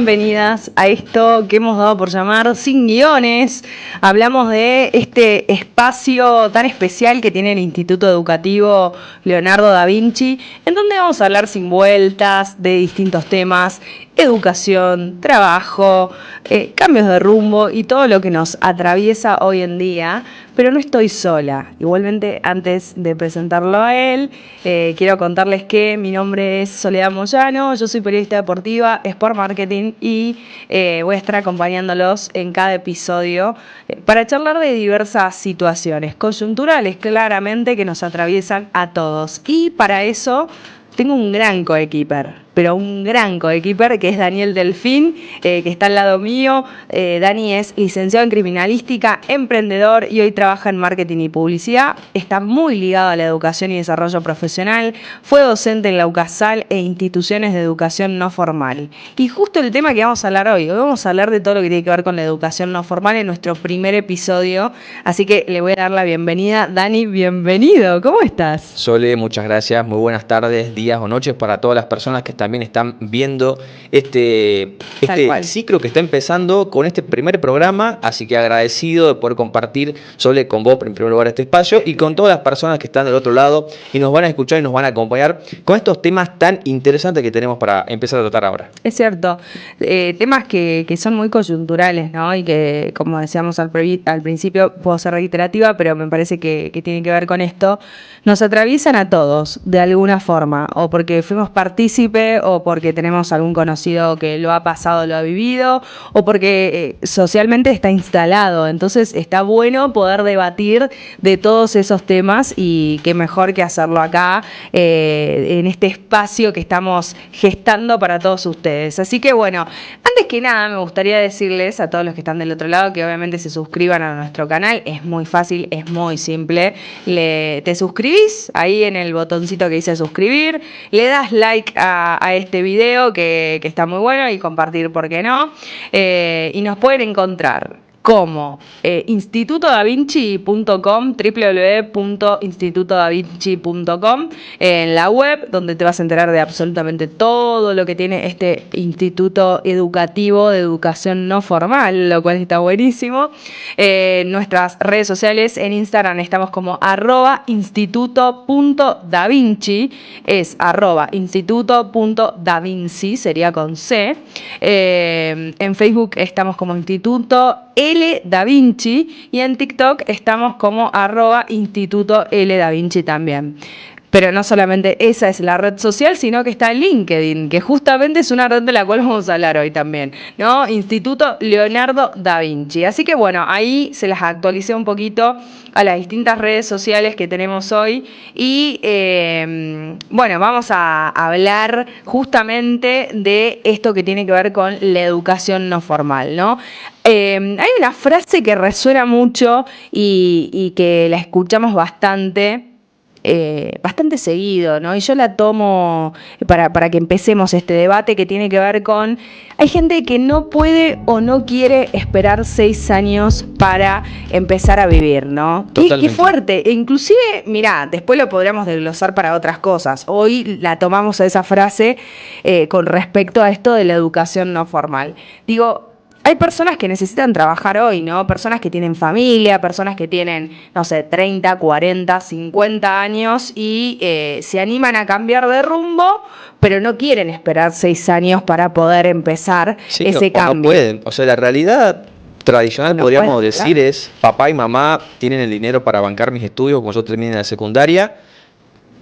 bienvenidas a esto que hemos dado por llamar Sin Guiones. Hablamos de este espacio tan especial que tiene el Instituto Educativo Leonardo da Vinci, en donde vamos a hablar sin vueltas de distintos temas: educación, trabajo, cambios de rumbo y todo lo que nos atraviesa hoy en día. Pero no estoy sola. Igualmente, antes de presentarlo a él, quiero contarles que mi nombre es Soledad Moyano, yo soy periodista deportiva, Sport Marketing, y voy a estar acompañándolos en cada episodio para charlar de diversas situaciones coyunturales, claramente, que nos atraviesan a todos. Y para eso tengo un gran coequiper, pero un gran coequiper, que es Daniel Delfín, que está al lado mío. Dani es licenciado en criminalística, emprendedor y hoy trabaja en marketing y publicidad. Está muy ligado a la educación y desarrollo profesional. Fue docente en la UCASAL e instituciones de educación no formal. Y justo el tema que vamos a hablar hoy vamos a hablar de todo lo que tiene que ver con la educación no formal en nuestro primer episodio. Así que le voy a dar la bienvenida. Dani, bienvenido. ¿Cómo estás? Sole, muchas gracias. Muy buenas tardes, días o noches para todas las personas que también están viendo este ciclo que está empezando con este primer programa. Así que agradecido de poder compartir, Sole, con vos en primer lugar este espacio y con todas las personas que están del otro lado y nos van a escuchar y nos van a acompañar con estos temas tan interesantes que tenemos para empezar a tratar ahora. Es cierto, temas que son muy coyunturales, ¿no? Y que, como decíamos al principio, puedo ser reiterativa, pero me parece que tiene que ver con esto. Nos atraviesan a todos de alguna forma, o porque fuimos partícipe, o porque tenemos algún conocido que lo ha pasado, lo ha vivido, o porque socialmente está instalado. Entonces está bueno poder debatir de todos esos temas, y qué mejor que hacerlo acá, en este espacio que estamos gestando para todos ustedes. Así que bueno, antes que nada me gustaría decirles a todos los que están del otro lado que obviamente se suscriban a nuestro canal. Es muy fácil, es muy simple. Te suscribís ahí en el botoncito que dice suscribir, le das like a este video que está muy bueno, y compartir, ¿por qué no? Y nos pueden encontrar como institutodavinci.com, www.institutodavinci.com, en la web, donde te vas a enterar de absolutamente todo lo que tiene este instituto educativo de educación no formal, lo cual está buenísimo. Nuestras redes sociales: en Instagram estamos como @instituto.davinci, es @instituto.davinci, sería con C. En Facebook estamos como Instituto L Da Vinci, y en TikTok estamos como @Instituto L Da Vinci también. Pero no solamente esa es la red social, sino que está LinkedIn, que justamente es una red de la cual vamos a hablar hoy también, ¿no? Instituto Leonardo da Vinci. Así que bueno, ahí se las actualicé un poquito a las distintas redes sociales que tenemos hoy. Y bueno, vamos a hablar justamente de esto que tiene que ver con la educación no formal, ¿no? Hay una frase que resuena mucho y que la escuchamos bastante seguido, ¿no? Y yo la tomo para que empecemos este debate, que tiene que ver con: hay gente que no puede o no quiere esperar 6 años para empezar a vivir, ¿no? Qué fuerte. E inclusive, mirá, después lo podríamos desglosar para otras cosas. Hoy la tomamos a esa frase con respecto a esto de la educación no formal. Digo, hay personas que necesitan trabajar hoy, ¿no? Personas que tienen familia, personas que tienen, no sé, 30, 40, 50 años y se animan a cambiar de rumbo, pero no quieren esperar 6 años para poder empezar ese cambio. No pueden. O sea, la realidad tradicional, podríamos decir, es: papá y mamá tienen el dinero para bancar mis estudios cuando yo termine la secundaria.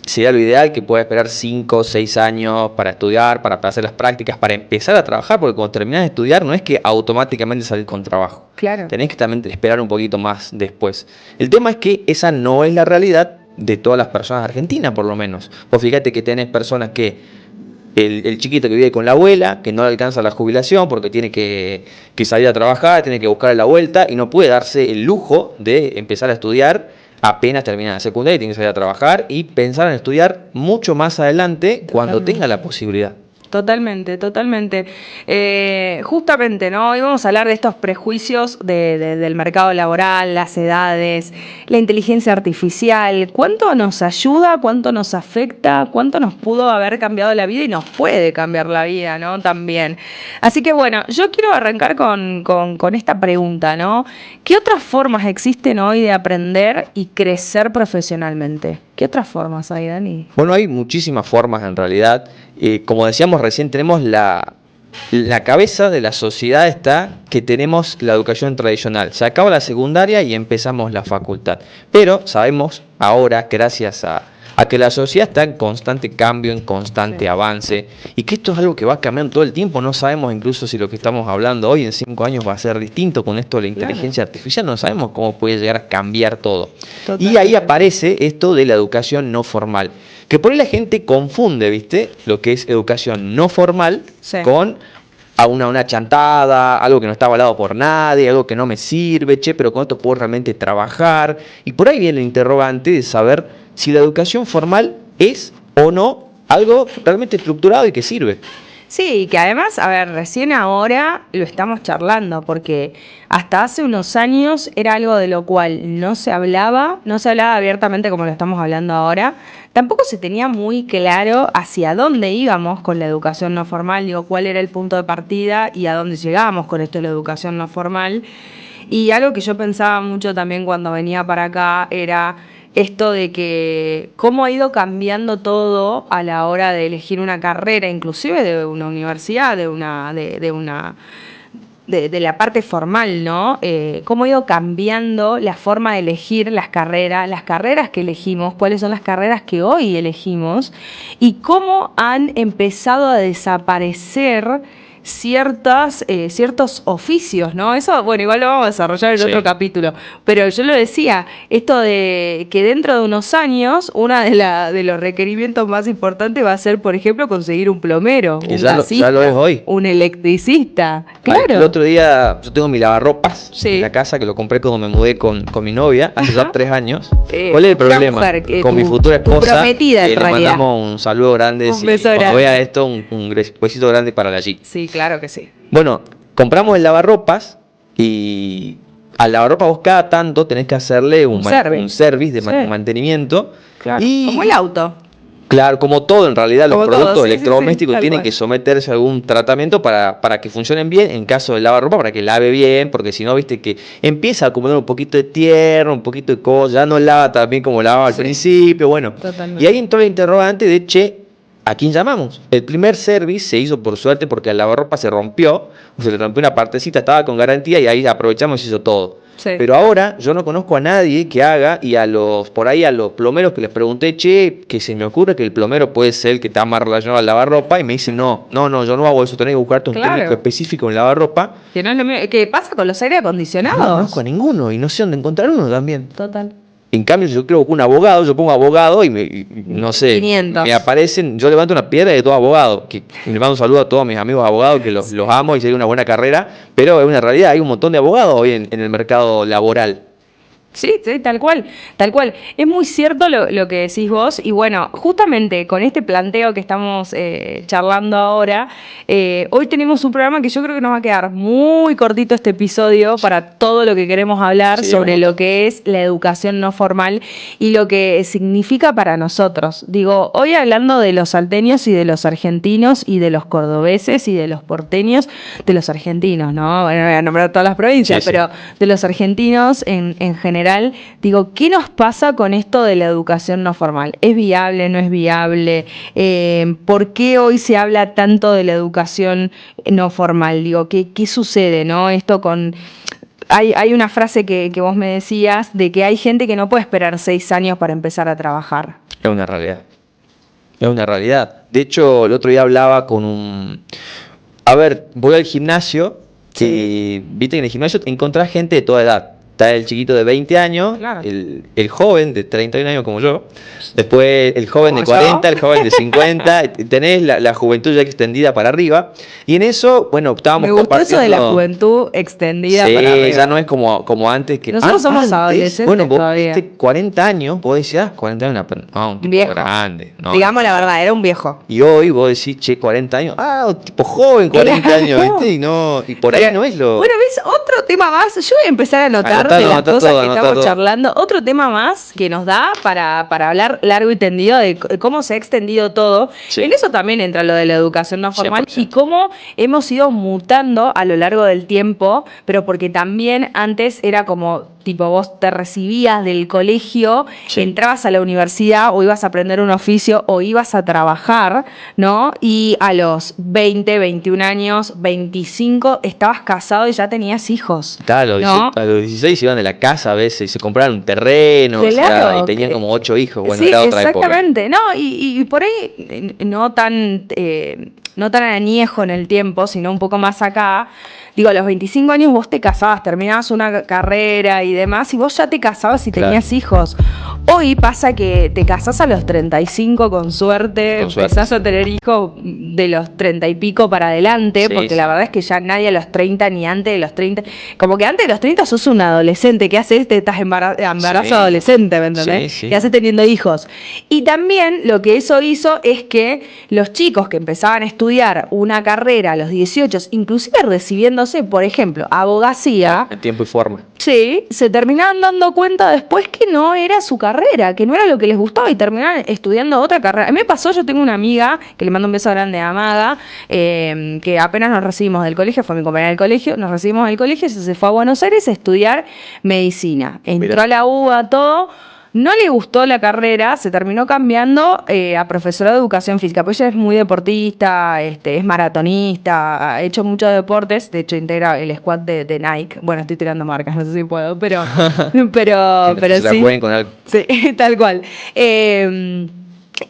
Sería lo ideal que pueda esperar 5 o 6 años para estudiar, para hacer las prácticas, para empezar a trabajar, porque cuando terminás de estudiar no es que automáticamente salís con trabajo. Claro. Tenés que también esperar un poquito más después. El tema es que esa no es la realidad de todas las personas argentinas, por lo menos. Vos fíjate que tenés personas que el chiquito que vive con la abuela, que no le alcanza la jubilación porque tiene que salir a trabajar, tiene que buscar la vuelta y no puede darse el lujo de empezar a estudiar apenas termina la secundaria, y tiene que salir a trabajar y pensar en estudiar mucho más adelante cuando tenga la posibilidad. Totalmente, totalmente. Justamente, ¿no? Hoy vamos a hablar de estos prejuicios del mercado laboral, las edades, la inteligencia artificial, cuánto nos ayuda, cuánto nos afecta, cuánto nos pudo haber cambiado la vida y nos puede cambiar la vida, ¿no? También. Así que bueno, yo quiero arrancar con esta pregunta, ¿no? ¿Qué otras formas existen hoy de aprender y crecer profesionalmente? ¿Qué otras formas hay, Dani? Bueno, hay muchísimas formas en realidad. Como decíamos recién, tenemos la cabeza de la sociedad está que tenemos la educación tradicional. Se acaba la secundaria y empezamos la facultad. Pero sabemos ahora, gracias a que la sociedad está en constante cambio, en constante avance, y que esto es algo que va cambiando todo el tiempo. No sabemos incluso si lo que estamos hablando hoy en 5 años va a ser distinto con esto de la inteligencia artificial. No sabemos cómo puede llegar a cambiar todo. Totalmente. Y ahí aparece esto de la educación no formal, que por ahí la gente confunde, ¿viste? Lo que es educación no formal con una chantada, algo que no está avalado por nadie, algo que no me sirve, pero con esto puedo realmente trabajar. Y por ahí viene el interrogante de saber si la educación formal es o no algo realmente estructurado y que sirve. Sí, que además, a ver, recién ahora lo estamos charlando, porque hasta hace unos años era algo de lo cual no se hablaba abiertamente como lo estamos hablando ahora. Tampoco se tenía muy claro hacia dónde íbamos con la educación no formal, digo, cuál era el punto de partida y a dónde llegábamos con esto de la educación no formal. Y algo que yo pensaba mucho también cuando venía para acá era esto de que cómo ha ido cambiando todo a la hora de elegir una carrera, inclusive de una universidad, de la parte formal, ¿no? Cómo ha ido cambiando la forma de elegir las carreras que elegimos, cuáles son las carreras que hoy elegimos y cómo han empezado a desaparecer ciertos oficios, ¿no? Eso, bueno, igual lo vamos a desarrollar en otro capítulo, pero yo lo decía, esto de que dentro de unos años, uno de los requerimientos más importantes va a ser, por ejemplo, conseguir un plomero, un gasista, ya lo es hoy. Un electricista, claro. El otro día yo tengo mi lavarropas en la casa, que lo compré cuando me mudé con mi novia, hace ya 3 años. ¿Cuál es el problema? Mujer, con mi futura esposa, prometida, le mandamos un saludo grande, un beso grande. Cuando vea esto, un besito grande para la G. Sí, claro que sí. Bueno, compramos el lavarropas y al lavarropas vos cada tanto tenés que hacerle un service de mantenimiento. Claro. Como el auto. Claro, como todo en realidad, como los productos todo, electrodomésticos tienen que someterse a algún tratamiento para que funcionen bien, en caso del lavarropa, para que lave bien, porque si no, viste que empieza a acumular un poquito de tierra, un poquito de cosa, ya no lava tan bien como lavaba al principio, bueno. Totalmente. Y ahí entró el interrogante de, ¿a quién llamamos? El primer service se hizo por suerte porque el lavarropa se rompió, se le rompió una partecita, estaba con garantía y ahí aprovechamos y se hizo todo. Sí. Pero ahora yo no conozco a nadie que haga, y a los plomeros que les pregunté, que se me ocurre que el plomero puede ser el que está más relacionado al lavarropa, y me dicen, no, yo no hago eso, tenés que buscarte un técnico específico en lavarropa. Que no es lo mismo. ¿Qué pasa con los aire acondicionados? No conozco a ninguno y no sé dónde encontrar uno también. Total. En cambio, yo creo que un abogado, yo pongo abogado y no sé, 500. Me aparecen, yo levanto una piedra de todo abogado, y le mando un saludo a todos mis amigos abogados, que los amo y sería una buena carrera, pero es una realidad, hay un montón de abogados hoy en el mercado laboral. Sí, tal cual, tal cual. Es muy cierto lo que decís vos y bueno, justamente con este planteo que estamos charlando ahora, hoy tenemos un programa que yo creo que nos va a quedar muy cortito este episodio para todo lo que queremos hablar sobre lo que es la educación no formal y lo que significa para nosotros. Digo, hoy hablando de los salteños y de los argentinos y de los cordobeses y de los porteños, de los argentinos, ¿no? Bueno, no voy a nombrar todas las provincias, pero de los argentinos en general. Digo, ¿qué nos pasa con esto de la educación no formal? ¿Es viable, no es viable? ¿Por qué hoy se habla tanto de la educación no formal? Digo, ¿qué sucede, no? Esto con... Hay una frase que vos me decías de que hay gente que no puede esperar 6 años para empezar a trabajar. Es una realidad. Es una realidad. De hecho, el otro día hablaba con un... A ver, voy al gimnasio, que viste que en el gimnasio encontrás gente de toda edad. está el chiquito de 20 años, Claro. el joven de 31 años como yo, después el joven de Como 40, yo. el joven de 50, tenés la juventud ya extendida para arriba, y en eso, bueno, estábamos Me gustó eso de la compartiendo- juventud extendida Sí, para arriba. ya no es como antes que... Nosotros somos adolescentes Bueno, vos todavía. viste 40 años, vos decías, 40 años, un tipo Viejo. grande. No. Digamos la verdad, era un viejo. Y hoy vos decís, che, 40 años, un tipo joven, 40 años, ¿viste? Y por ahí no es lo... Bueno, ¿ves? Otro tema más. Yo voy a empezar a anotar de las Anotá cosas todo, que anotá estamos todo. charlando. Otro tema más que nos da para hablar largo y tendido de cómo se ha extendido todo. Sí. En eso también entra lo de la educación no formal 100%. y cómo hemos ido mutando a lo largo del tiempo, pero porque también antes era como... Tipo, vos te recibías del colegio, Sí. entrabas a la universidad o ibas a aprender un oficio o ibas a trabajar, ¿no? Y a los 20, 21 años, 25, estabas casado y ya tenías hijos. Claro, ¿no? a los 16 se iban de la casa a veces y se compraban un terreno, o sea, Claro, y tenían que- como 8 hijos. Bueno, sí, era otra época. exactamente. No, y por ahí no tan añejo en el tiempo, sino un poco más acá. Digo, a los 25 años vos te casabas, terminabas una carrera y demás, y vos ya te casabas y Claro. tenías hijos. Hoy pasa que te casás a los 35 con suerte, Con suerte. empezás a tener hijos de los 30 y pico para adelante, Sí, porque sí. la verdad es que ya nadie a los 30 ni antes de los 30. Como que antes de los 30 sos un adolescente, ¿qué haces? Te estás embarazo Sí. adolescente, ¿me entendés? Sí, sí. ¿Qué haces teniendo hijos? Y también lo que eso hizo es que los chicos que empezaban a estudiar una carrera a los 18, inclusive recibiéndose, por ejemplo, abogacía, En tiempo y forma. sí, se terminaban dando cuenta después que no era su carrera, que no era lo que les gustaba y terminaban estudiando otra carrera. A mí me pasó, yo tengo una amiga, que le mando un beso grande a Amaga, que apenas nos recibimos del colegio, fue mi compañera del colegio, nos recibimos del colegio y se fue a Buenos Aires a estudiar medicina. Entró Mirá. a la UBA, todo. No le gustó la carrera, se terminó cambiando a profesora de educación física, pues ella es muy deportista, es maratonista, ha hecho muchos deportes, de hecho integra el squad de Nike. Bueno, estoy tirando marcas, no sé si puedo, pero Se la sí. jueguen con algo. Sí, tal cual.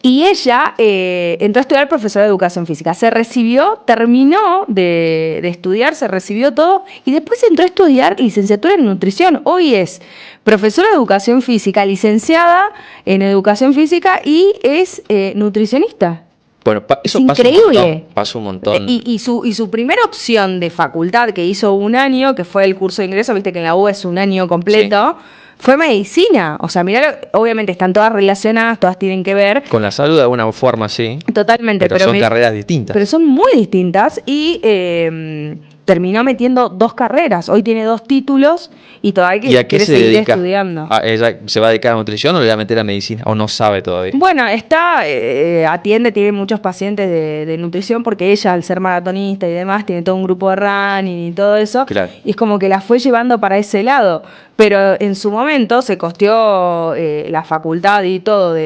Y ella entró a estudiar profesora de educación física. Se recibió, terminó de estudiar, se recibió todo y después entró a estudiar licenciatura en nutrición. Hoy es profesora de educación física, licenciada en educación física y es nutricionista. Bueno, eso Es increíble. pasa un montón. Y su primera opción de facultad que hizo un año, que fue el curso de ingreso, viste que en la U es un año completo, fue medicina. O sea, mirá, obviamente están todas relacionadas, todas tienen que ver. Con la salud de alguna forma, sí. Totalmente, Pero son carreras distintas. Pero son muy distintas y terminó metiendo 2 carreras. Hoy tiene 2 títulos y todavía ¿Y a qué quiere se seguir dedica? estudiando. ¿Ella se va a dedicar a nutrición o le va a meter a medicina? ¿O no sabe todavía? Bueno, atiende, tiene muchos pacientes de nutrición porque ella, al ser maratonista y demás, tiene todo un grupo de running y todo eso. Claro. Y es como que la fue llevando para ese lado. Pero en su momento se costeó la facultad y todo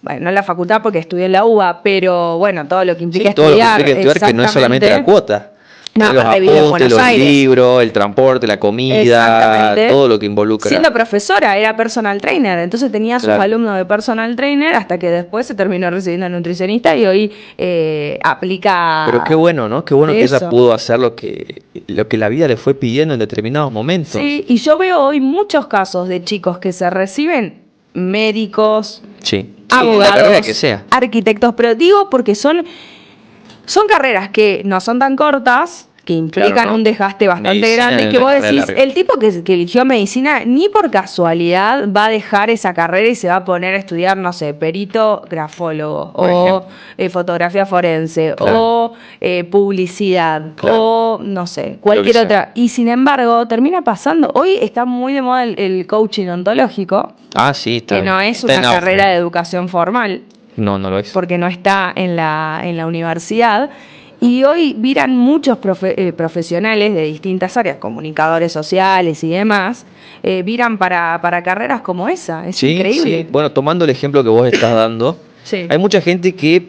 bueno, no la facultad porque estudié en la UBA, pero bueno, todo lo que implica Sí, todo lo que estudiar. implica estudiar, que no es solamente la exactamente. cuota. No, Los aparte vive en apuntes, Buenos los Aires. libros, el transporte, la comida, Exactamente. todo lo que involucra. Siendo profesora, era personal trainer, entonces tenía sus Claro. alumnos de personal trainer hasta que después se terminó recibiendo nutricionista y hoy aplica... Pero qué bueno, ¿no? Qué bueno que ella eso. pudo hacer lo que la vida le fue pidiendo en determinados momentos. Sí, y yo veo hoy muchos casos de chicos que se reciben médicos, Sí. abogados, La carrera que sea. arquitectos, pero digo porque son carreras que no son tan cortas, que implican Claro, ¿no? un desgaste bastante Medicina grande, es que vos una carrera decís, larga. el tipo que eligió medicina ni por casualidad va a dejar esa carrera y se va a poner a estudiar, no sé, perito grafólogo, Por o fotografía forense, Claro. o publicidad, Claro. o no sé, cualquier sea. otra. Y sin embargo, termina pasando. Hoy está muy de moda el coaching ontológico, Ah, sí, está que bien. no es Está una en auge. carrera de educación formal, No, no lo es. porque no está en la universidad. Y hoy viran muchos profesionales de distintas áreas, comunicadores sociales y demás, viran para carreras como esa. Es Sí, increíble. sí. Bueno, tomando el ejemplo que vos estás dando, Sí. hay mucha gente que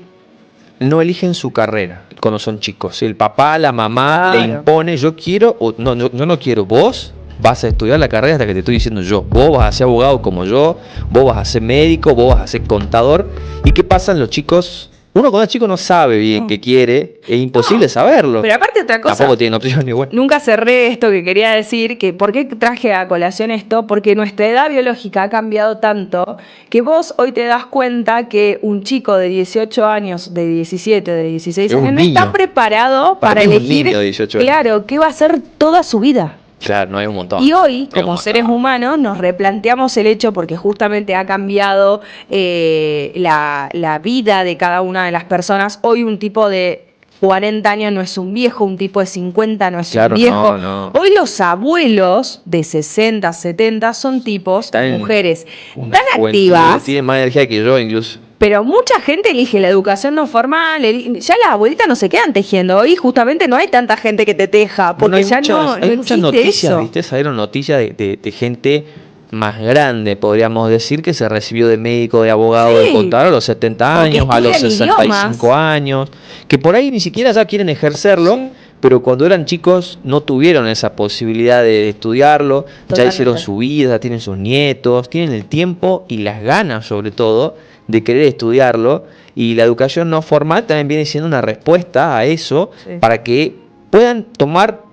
no eligen su carrera cuando son chicos. El papá, la mamá le Claro. impone, yo quiero, o no, yo no quiero. Vos vas a estudiar la carrera hasta que te estoy diciendo yo. Vos vas a ser abogado como yo, vos vas a ser médico, vos vas a ser contador. ¿Y qué pasa? Los chicos uno cuando es chico no sabe bien qué quiere, es imposible saberlo. Pero aparte otra cosa, tampoco tiene opción igual. Nunca cerré esto que quería decir, que ¿por qué traje a colación esto? Porque nuestra edad biológica ha cambiado tanto que vos hoy te das cuenta que un chico de 18 años, de 17, de 16 años, no está preparado para elegir, un niño de 18 años. Claro, qué va a hacer toda su vida. Claro, no hay un montón. Y hoy, como seres humanos, nos replanteamos el hecho porque justamente ha cambiado la vida de cada una de las personas. Hoy un tipo de 40 años no es un viejo, un tipo de 50 no es un viejo. No. Hoy los abuelos de 60, 70 son tipos, mujeres tan activas. Tienen más energía que yo incluso. Pero mucha gente elige la educación no formal, ya las abuelitas no se quedan tejiendo. Hoy justamente no hay tanta gente que te teja, porque hay muchas noticias, ¿viste? Salieron noticias de gente más grande, podríamos decir, que se recibió de médico, de abogado, de contador a los 70 años, a los 65 años, que por ahí ni siquiera ya quieren ejercerlo, pero cuando eran chicos no tuvieron esa posibilidad de estudiarlo, ya hicieron su vida, tienen sus nietos, tienen el tiempo y las ganas sobre todo de querer estudiarlo, y la educación no formal también viene siendo una respuesta a eso, para que puedan tomar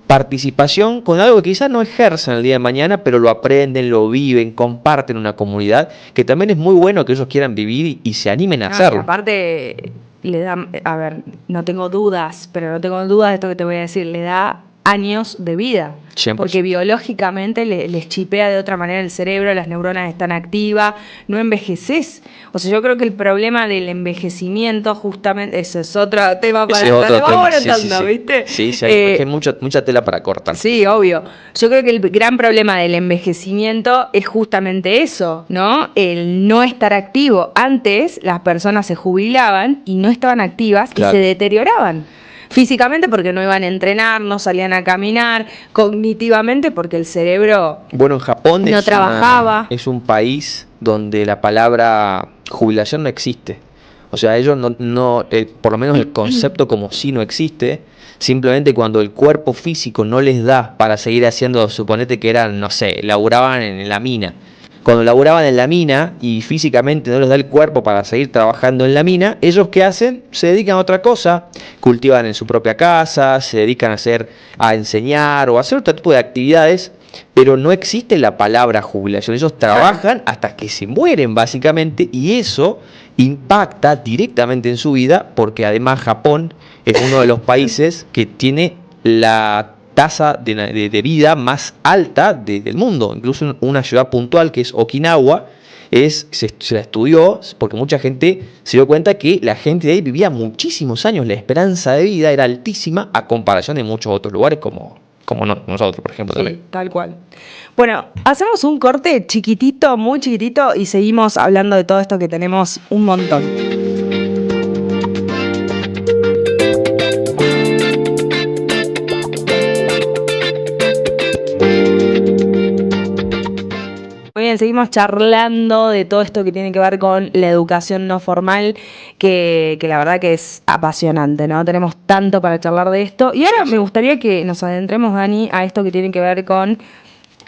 participación con algo que quizás no ejerzan el día de mañana, pero lo aprenden, lo viven, comparten una comunidad, que también es muy bueno que ellos quieran vivir y se animen a hacerlo. Aparte, le da, a ver, no tengo dudas de esto que te voy a decir, le da años de vida, 100%. Porque biológicamente les chipea de otra manera el cerebro, las neuronas están activas, no envejeces. O sea, yo creo que el problema del envejecimiento, justamente, ese es otro tema para estar ¿viste? Sí, hay mucha tela para cortar. Sí, obvio. Yo creo que el gran problema del envejecimiento es justamente eso, ¿no? El no estar activo. Antes las personas se jubilaban y no estaban activas, y se deterioraban. Físicamente porque no iban a entrenar, no salían a caminar, cognitivamente porque el cerebro en Japón no trabajaba. Es un país donde la palabra jubilación no existe. O sea, ellos por lo menos el concepto como sí no existe. Simplemente cuando el cuerpo físico no les da para seguir haciendo, suponete que eran, no sé, laburaban en la mina. Cuando laburaban en la mina y físicamente no les da el cuerpo para seguir trabajando en la mina, ellos ¿qué hacen? Se dedican a otra cosa, cultivan en su propia casa, se dedican a enseñar o a hacer otro tipo de actividades, pero no existe la palabra jubilación. Ellos trabajan hasta que se mueren básicamente, y eso impacta directamente en su vida, porque además Japón es uno de los países que tiene la tasa de vida más alta del mundo. Incluso una ciudad puntual que es Okinawa, se la estudió porque mucha gente se dio cuenta que la gente de ahí vivía muchísimos años, la esperanza de vida era altísima a comparación de muchos otros lugares como nosotros, por ejemplo. Sí, también. Tal cual. Bueno, hacemos un corte chiquitito, muy chiquitito, y seguimos hablando de todo esto que tenemos un montón. Muy bien, seguimos charlando de todo esto que tiene que ver con la educación no formal, que la verdad que es apasionante, ¿no? Tenemos tanto para charlar de esto. Y ahora me gustaría que nos adentremos, Dani, a esto que tiene que ver con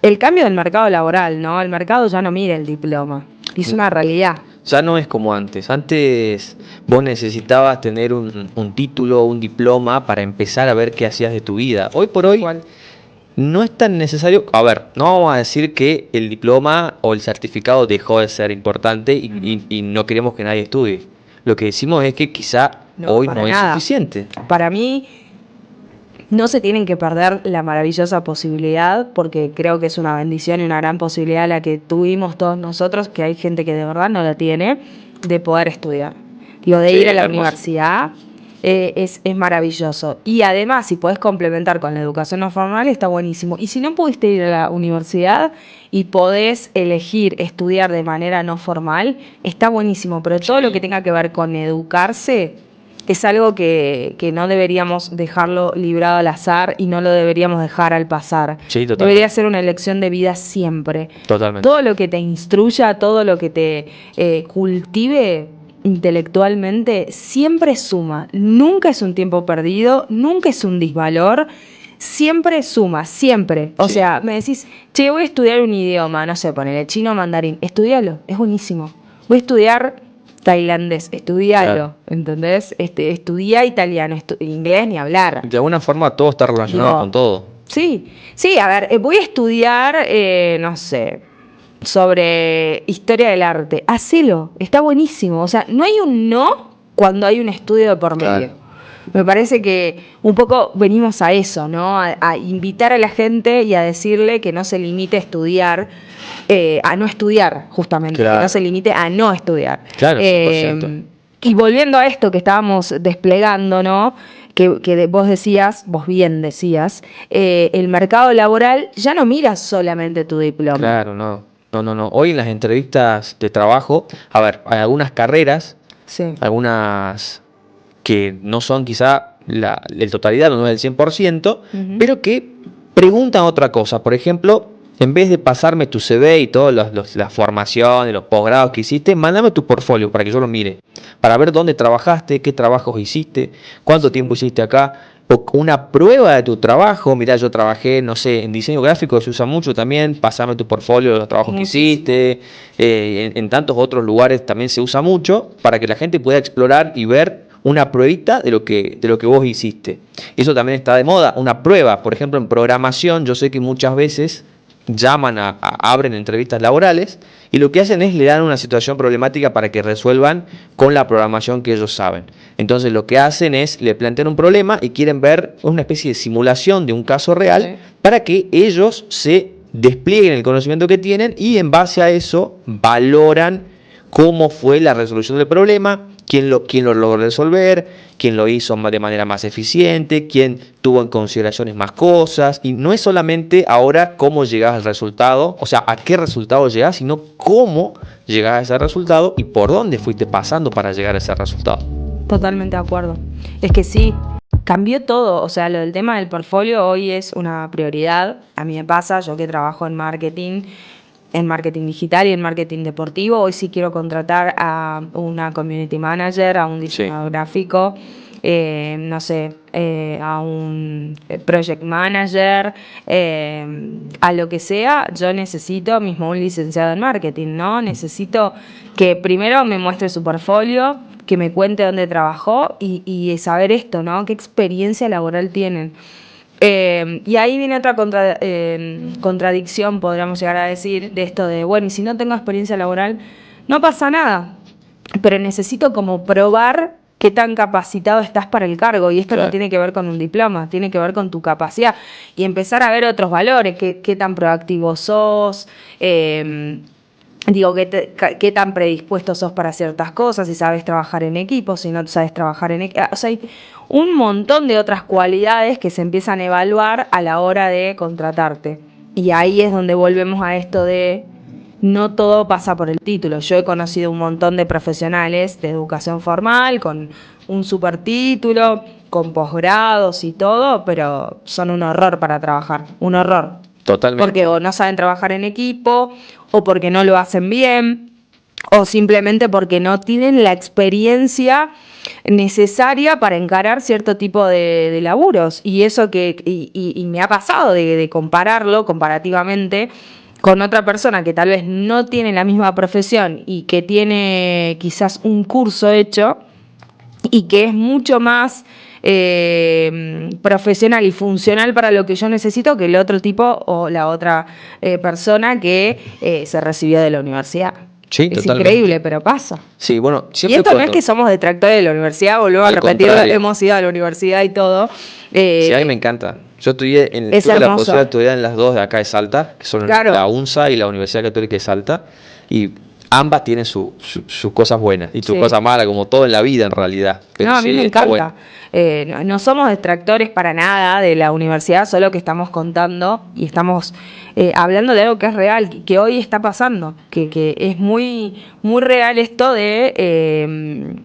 el cambio del mercado laboral, ¿no? El mercado ya no mira el diploma, es una realidad. Ya no es como antes. Antes vos necesitabas tener un título, un diploma para empezar a ver qué hacías de tu vida. Hoy por hoy no es tan necesario. A ver, no vamos a decir que el diploma o el certificado dejó de ser importante y no queremos que nadie estudie. Lo que decimos es que quizá hoy no es suficiente. Para mí no se tienen que perder la maravillosa posibilidad, porque creo que es una bendición y una gran posibilidad la que tuvimos todos nosotros, que hay gente que de verdad no la tiene, de poder estudiar. Digo, de ir a la universidad. Es maravilloso. Y además, si podés complementar con la educación no formal, está buenísimo. Y si no pudiste ir a la universidad y podés elegir estudiar de manera no formal, está buenísimo. Pero todo lo que tenga que ver con educarse es algo que no deberíamos dejarlo librado al azar y no lo deberíamos dejar al pasar. Sí, totalmente. Debería ser una elección de vida siempre. Totalmente. Todo lo que te instruya, todo lo que te cultive intelectualmente siempre suma, nunca es un tiempo perdido, nunca es un disvalor, siempre suma, siempre. O sea, me decís, che, voy a estudiar un idioma, no sé, ponele chino o mandarín, estudialo, es buenísimo. Voy a estudiar tailandés, estudialo, Claro. ¿entendés? Estudia italiano, inglés ni hablar. De alguna forma todo está relacionado Digo, con todo. sí, sí, a ver, voy a estudiar, no sé, sobre historia del arte. Hacelo, está buenísimo. O sea, no hay un no cuando hay un estudio de por medio. Claro. Me parece que un poco venimos a eso, ¿no? A invitar a la gente y a decirle que no se limite a estudiar, a no estudiar, justamente, que no Claro. se limite a no estudiar. Claro, 100%. Y volviendo a esto que estábamos desplegando, ¿no? Que vos bien decías, el mercado laboral ya no mira solamente tu diploma. Claro, no. No, no, no. Hoy en las entrevistas de trabajo, a ver, hay algunas carreras, Sí. algunas que no son quizá la totalidad, no es el 100%, Ujú. pero que preguntan otra cosa. Por ejemplo, en vez de pasarme tu CV y todas las formaciones, los posgrados que hiciste, mándame tu portfolio para que yo lo mire, para ver dónde trabajaste, qué trabajos hiciste, cuánto tiempo hiciste acá, o una prueba de tu trabajo. Mirá, yo trabajé, no sé, en diseño gráfico, se usa mucho también, pasame tu portfolio de los trabajos que Muchísimo. hiciste, en tantos otros lugares también se usa mucho, para que la gente pueda explorar y ver una pruebita de lo que vos hiciste. Eso también está de moda, una prueba. Por ejemplo, en programación, yo sé que muchas veces llaman abren entrevistas laborales y lo que hacen es le dan una situación problemática para que resuelvan con la programación que ellos saben. Entonces lo que hacen es le plantean un problema y quieren ver una especie de simulación de un caso real, Sí. para que ellos se desplieguen el conocimiento que tienen y en base a eso valoran cómo fue la resolución del problema, quién lo logró resolver, quién lo hizo de manera más eficiente, quién tuvo en consideraciones más cosas. Y no es solamente ahora cómo llegás al resultado, o sea, a qué resultado llegás, sino cómo llegás a ese resultado y por dónde fuiste pasando para llegar a ese resultado. Totalmente de acuerdo. Es que sí, cambió todo. O sea, lo del tema del portfolio hoy es una prioridad. A mí me pasa, yo que trabajo en marketing digital y en marketing deportivo, hoy sí quiero contratar a una community manager, a un diseñador gráfico, no sé, a un project manager, a lo que sea. Yo necesito mismo un licenciado en marketing, ¿no? Necesito que primero me muestre su portfolio, que me cuente dónde trabajó y saber esto, ¿no? ¿Qué experiencia laboral tienen? Y ahí viene otra contradicción, podríamos llegar a decir, de esto de, bueno, y si no tengo experiencia laboral, no pasa nada, pero necesito como probar qué tan capacitado estás para el cargo, y esto no tiene que ver con un diploma, tiene que ver con tu capacidad, y empezar a ver otros valores, qué tan proactivo sos, digo, qué tan predispuesto sos para ciertas cosas, si sabes trabajar en equipo, si no sabes trabajar en equipo. O sea, hay un montón de otras cualidades que se empiezan a evaluar a la hora de contratarte. Y ahí es donde volvemos a esto de no todo pasa por el título. Yo he conocido un montón de profesionales de educación formal con un super título, con posgrados y todo, pero son un horror para trabajar, un horror. Totalmente. Porque o no saben trabajar en equipo, o porque no lo hacen bien, o simplemente porque no tienen la experiencia necesaria para encarar cierto tipo de laburos. Y eso y me ha pasado de compararlo comparativamente con otra persona que tal vez no tiene la misma profesión y que tiene quizás un curso hecho y que es mucho más profesional y funcional para lo que yo necesito que el otro tipo o la otra persona que se recibió de la universidad. Sí, Es totalmente. increíble, pero pasa. Sí, bueno, Y siempre esto no es que somos detractores de la universidad, volvemos a Al repetir, contrario. hemos ido a la universidad y todo. Sí, a mí me encanta. Yo estudié Es tuve la hermoso. posibilidad de estudiar en las dos de acá de Salta, que son Claro. la UNSA y la Universidad Católica de Salta, y ambas tienen sus cosas buenas y sus Sí. cosas malas, como todo en la vida en realidad. Pero No, a mí sí, me está encanta. bueno. No somos detractores para nada de la universidad, solo que estamos contando y estamos hablando de algo que es real, que hoy está pasando, que es muy, muy real esto de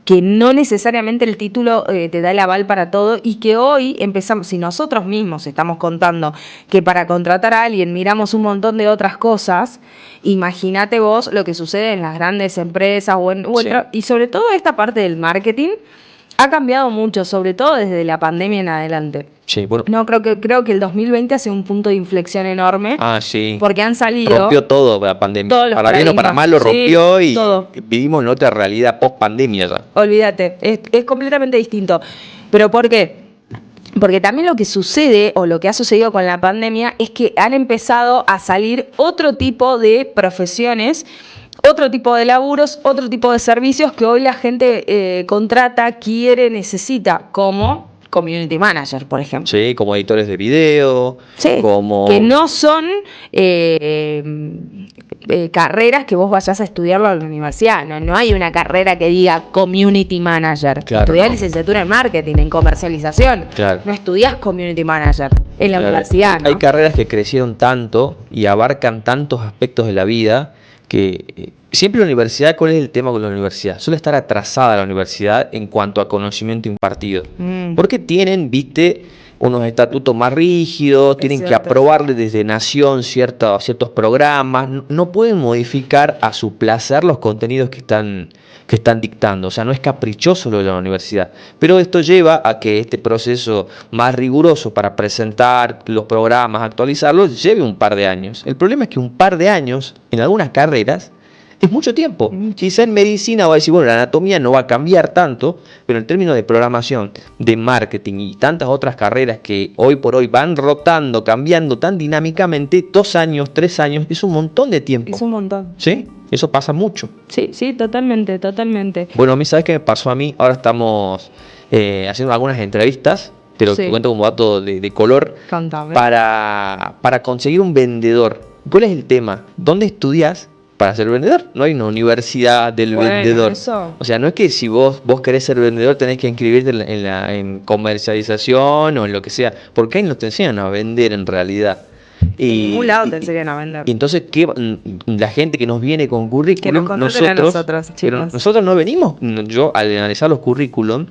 que no necesariamente el título te da el aval para todo y que hoy empezamos, si nosotros mismos estamos contando que para contratar a alguien miramos un montón de otras cosas, imagínate vos lo que sucede en las grandes empresas Sí. y sobre todo esta parte del marketing, Ha cambiado mucho, sobre todo desde la pandemia en adelante. Sí, bueno. No, creo que el 2020 ha sido un punto de inflexión enorme. Sí. Porque han salido... Rompió todo la pandemia. Para bien o para mal lo rompió, y todo. Vivimos en otra realidad post-pandemia ya. Olvídate, es completamente distinto. ¿Pero por qué? Porque también lo que sucede, o lo que ha sucedido con la pandemia, es que han empezado a salir otro tipo de profesiones, otro tipo de laburos, otro tipo de servicios que hoy la gente contrata, quiere, necesita, como community manager, por ejemplo. Sí, como editores de video. Sí, como... que no son carreras que vos vayas a estudiarlo en la universidad. No hay una carrera que diga community manager. Claro, estudiás licenciatura en marketing, en comercialización. Claro. No estudiás community manager en la universidad, ¿no? Hay carreras que crecieron tanto y abarcan tantos aspectos de la vida que siempre la universidad, ¿cuál es el tema con la universidad? Suele estar atrasada la universidad en cuanto a conocimiento impartido. Porque tienen, unos estatutos más rígidos, tienen que aprobarle desde nación ciertos programas, no pueden modificar a su placer los contenidos que están dictando. O sea, no es caprichoso lo de la universidad. Pero esto lleva a que este proceso más riguroso para presentar los programas, actualizarlos, lleve un par de años. El problema es que un par de años, en algunas carreras, es mucho tiempo. Quizá en medicina va a decir, bueno, la anatomía no va a cambiar tanto, pero en términos de programación, de marketing y tantas otras carreras que hoy por hoy van rotando, cambiando tan dinámicamente, 2 años, 3 años, es un montón de tiempo. Es un montón. ¿Sí? Eso pasa mucho. Sí, totalmente. Bueno, a mí, ¿sabes qué me pasó a mí? Ahora estamos haciendo algunas entrevistas, te lo cuento como dato de color, para conseguir un vendedor. ¿Cuál es el tema? ¿Dónde estudias para ser vendedor? No hay una universidad del vendedor. Eso. O sea, no es que si vos querés ser vendedor tenés que inscribirte en comercialización o en lo que sea, porque ahí no te enseñan a vender en realidad. En ningún lado te enseñan a vender. Y entonces, la gente que nos viene con currículum, nosotros no venimos. Yo, al analizar los currículum,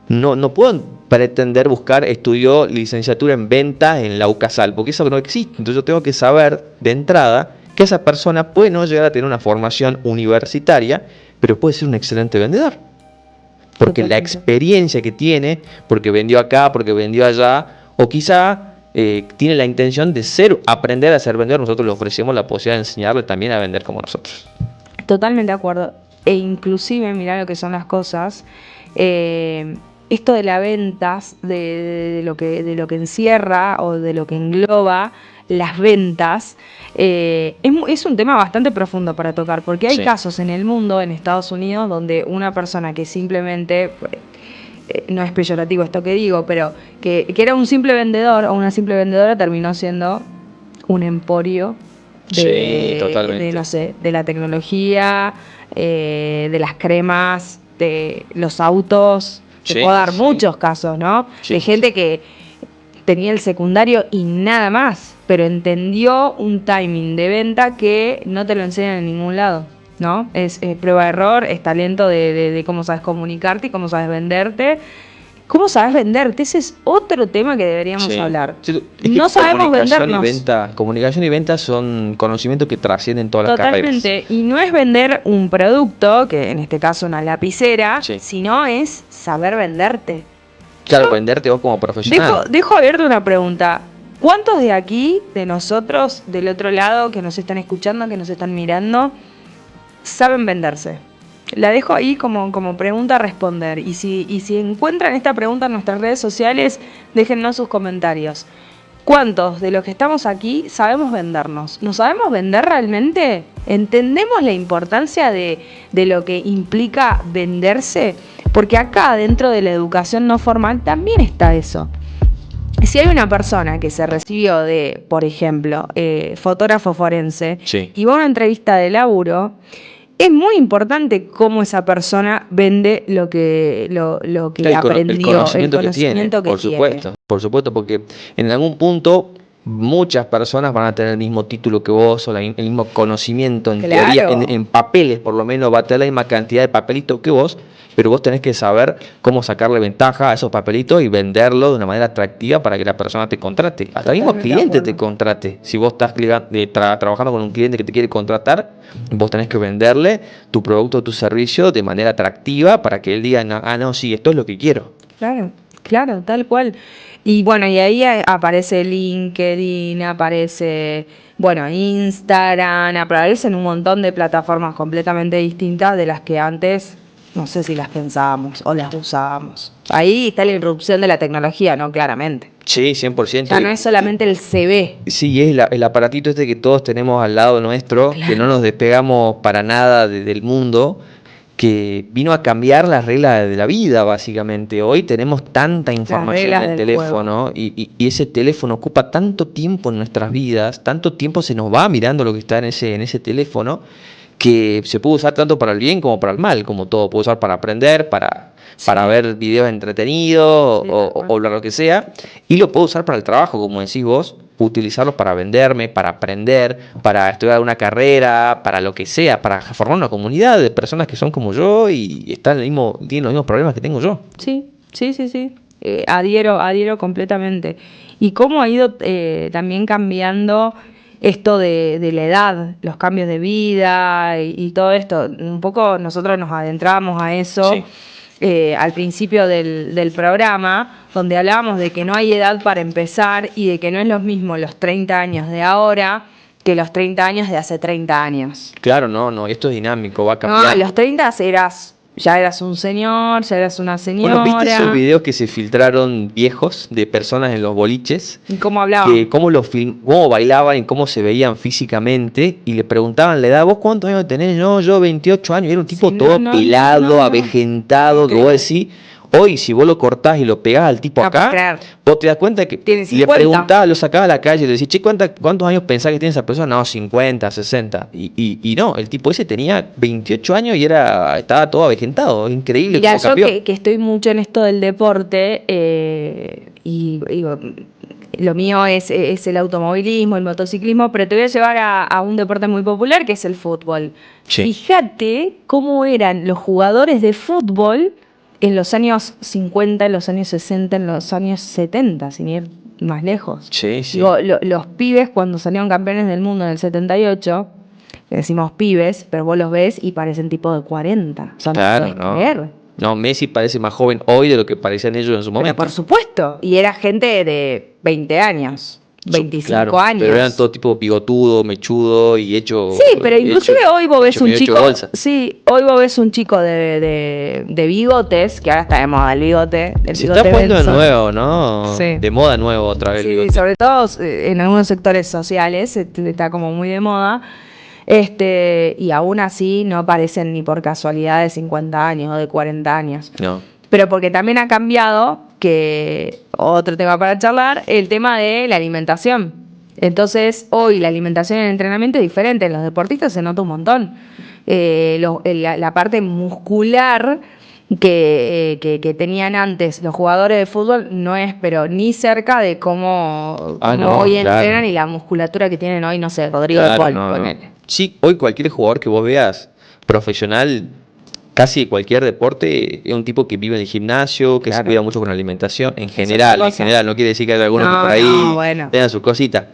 no puedo pretender buscar estudió licenciatura en venta en la UCASAL, porque eso no existe. Entonces yo tengo que saber de entrada que esa persona puede no llegar a tener una formación universitaria, pero puede ser un excelente vendedor. Porque la experiencia que tiene, porque vendió acá, porque vendió allá, o quizá tiene la intención de aprender a ser vendedor. Nosotros le ofrecemos la posibilidad de enseñarle también a vender como nosotros. Totalmente de acuerdo. E inclusive, mirá lo que son las cosas. Esto de las ventas, de lo que encierra o de lo que engloba las ventas, es un tema bastante profundo para tocar, porque hay casos en el mundo, en Estados Unidos, donde una persona que simplemente, no es peyorativo esto que digo, pero que era un simple vendedor o una simple vendedora, terminó siendo un emporio de la tecnología, de las cremas, de los autos. Se puedo dar muchos casos, ¿no? De gente que tenía el secundario y nada más, pero entendió un timing de venta que no te lo enseñan en ningún lado, ¿no? Es prueba de error, es talento de cómo sabes comunicarte y cómo sabes venderte. ¿Cómo sabes venderte? Ese es otro tema que deberíamos hablar. No sabemos vendernos. Comunicación y venta son conocimientos que trascienden todas las carreras. Totalmente. Y no es vender un producto, que en este caso una lapicera, sino es saber venderte. Claro, venderte vos como profesional. Dejo abierta una pregunta. ¿Cuántos de aquí, de nosotros, del otro lado, que nos están escuchando, que nos están mirando, saben venderse? La dejo ahí como pregunta a responder. Y si encuentran esta pregunta en nuestras redes sociales, déjennos sus comentarios. ¿Cuántos de los que estamos aquí sabemos vendernos? ¿Nos sabemos vender realmente? ¿Entendemos la importancia de lo que implica venderse? Porque acá, dentro de la educación no formal, también está eso. Si hay una persona que se recibió de, por ejemplo, fotógrafo forense, y va a una entrevista de laburo, es muy importante cómo esa persona vende lo que aprendió, el conocimiento que tiene. Por supuesto, porque en algún punto muchas personas van a tener el mismo título que vos o el mismo conocimiento en Claro. teoría, en papeles por lo menos va a tener la misma cantidad de papelitos que vos, pero vos tenés que saber cómo sacarle ventaja a esos papelitos y venderlo de una manera atractiva para que la persona te contrate. Hasta el mismo Totalmente de cliente acuerdo. te contrate. Si vos estás trabajando con un cliente que te quiere contratar, vos tenés que venderle tu producto o tu servicio de manera atractiva para que él diga, no, sí, esto es lo que quiero. Claro, claro, tal cual. Y bueno, y ahí aparece LinkedIn, aparece, bueno, Instagram, aparecen un montón de plataformas completamente distintas de las que antes, no sé si las pensábamos o las usábamos. Ahí está la irrupción de la tecnología, ¿no? Claramente. Sí, 100%. Ya no es solamente el CV. Sí, es el aparatito este que todos tenemos al lado nuestro, Claro. que no nos despegamos para nada del mundo, que vino a cambiar las reglas de la vida, básicamente. Hoy tenemos tanta información reglas en el del teléfono y ese teléfono ocupa tanto tiempo en nuestras vidas, tanto tiempo se nos va mirando lo que está en ese teléfono, que se puede usar tanto para el bien como para el mal, como todo. Puede usar para aprender, para ver videos entretenidos Sí, o lo que sea, y lo puedo usar para el trabajo, como decís vos, utilizarlo para venderme, para aprender, para estudiar una carrera, para lo que sea, para formar una comunidad de personas que son como yo y tienen los mismos problemas que tengo yo. Sí, sí, sí, sí. Adhiero completamente. Y cómo ha ido también cambiando esto de la edad, los cambios de vida y todo esto. Un poco nosotros nos adentramos a eso Sí. al principio del programa, donde hablábamos de que no hay edad para empezar y de que no es lo mismo los 30 años de ahora que los 30 años de hace 30 años. Claro, no, esto es dinámico, va a No, cambiar. a los 30 ya eras un señor, ya eras una señora. Bueno, ¿viste esos videos que se filtraron viejos de personas en los boliches? ¿Y cómo hablaban? Que cómo bailaban y cómo se veían físicamente y le preguntaban la edad, ¿vos cuántos años tenés? No, yo 28 años, era un tipo Sí, todo no, pelado, no. avejentado, que vos decís, hoy si vos lo cortás y lo pegás al tipo No puedo acá, creer. vos te das cuenta que Tiene le 50. preguntaba, lo sacaba a la calle y le decís, che, ¿cuántos años pensás que tiene esa persona? No, 50, 60. Y no, el tipo ese tenía 28 años y estaba todo avejentado, increíble Mira, cómo yo cambió. que estoy mucho en esto del deporte y digo, lo mío es el automovilismo, el motociclismo, pero te voy a llevar a un deporte muy popular que es el fútbol. Sí. Fíjate cómo eran los jugadores de fútbol en los años 50, en los años 60, en los años 70, sin ir más lejos. Sí, sí. Digo, los pibes cuando salieron campeones del mundo en el 78, le decimos pibes, pero vos los ves y parecen tipo de 40. O sea, Claro, no puedes no. creer. No, Messi parece más joven hoy de lo que parecían ellos en su Pero momento. por supuesto. Y era gente de 20 años, 25 Claro, años. pero eran todo tipo bigotudo, mechudo y hecho. Sí, pero inclusive hoy vos ves un medio hecho chico. bolsa. Sí, hoy vos ves un chico de bigotes, que ahora está de moda el bigote. El Se bigote está poniendo de Benson. nuevo, ¿no? Sí. De moda nuevo otra vez el Sí, bigote. sobre todo en algunos sectores sociales está como muy de moda. Y aún así no parecen ni por casualidad de 50 años o de 40 años. No. Pero porque también ha cambiado, que otro tema para charlar, el tema de la alimentación. Entonces, hoy la alimentación en el entrenamiento es diferente. En los deportistas se nota un montón. La parte muscular que tenían antes los jugadores de fútbol no es, pero ni cerca de cómo No, hoy claro. entrenan y la musculatura que tienen hoy, no sé, Rodrigo de Claro, Paul, no. ponele. Sí, hoy cualquier jugador que vos veas profesional, casi cualquier deporte, es un tipo que vive en el gimnasio, que se Claro. cuida mucho con la alimentación, en otra general, cosa. no quiere decir que hay algunos No, que por ahí no, bueno. tengan sus cositas.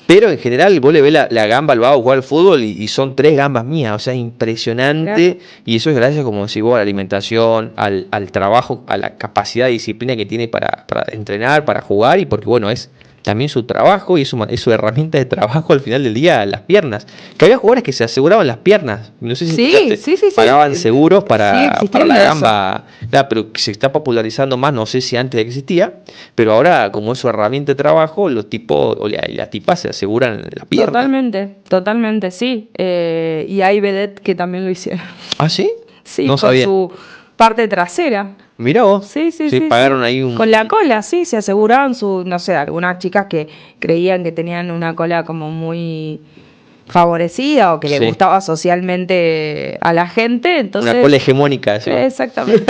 Pero en general, vos le ves la gamba al vago jugar al fútbol y son 3 gambas mías, o sea, impresionante. Claro. Y eso es gracias, como decís vos, a la alimentación, al trabajo, a la capacidad de disciplina que tiene para entrenar, para jugar, y porque bueno, es también su trabajo y es su herramienta de trabajo al final del día, las piernas. Que había jugadores que se aseguraban las piernas, no sé si Sí, escuchaste, sí. pagaban seguros Sigue para existiendo la eso. gamba. Claro, pero se está popularizando más, no sé si antes existía, pero ahora como es su herramienta de trabajo, los tipos o las tipas se aseguran la pierna. Totalmente, sí. Y hay vedettes que también lo hicieron. ¿Ah, sí? Sí, No con sabía. su parte trasera. Mirá vos. Sí. Pagaron ahí un... Con la cola, sí, se aseguraban no sé, algunas chicas que creían que tenían una cola como muy favorecida o que le Sí. gustaba socialmente a la gente, entonces... Una cola hegemónica. ¿Sí? Exactamente,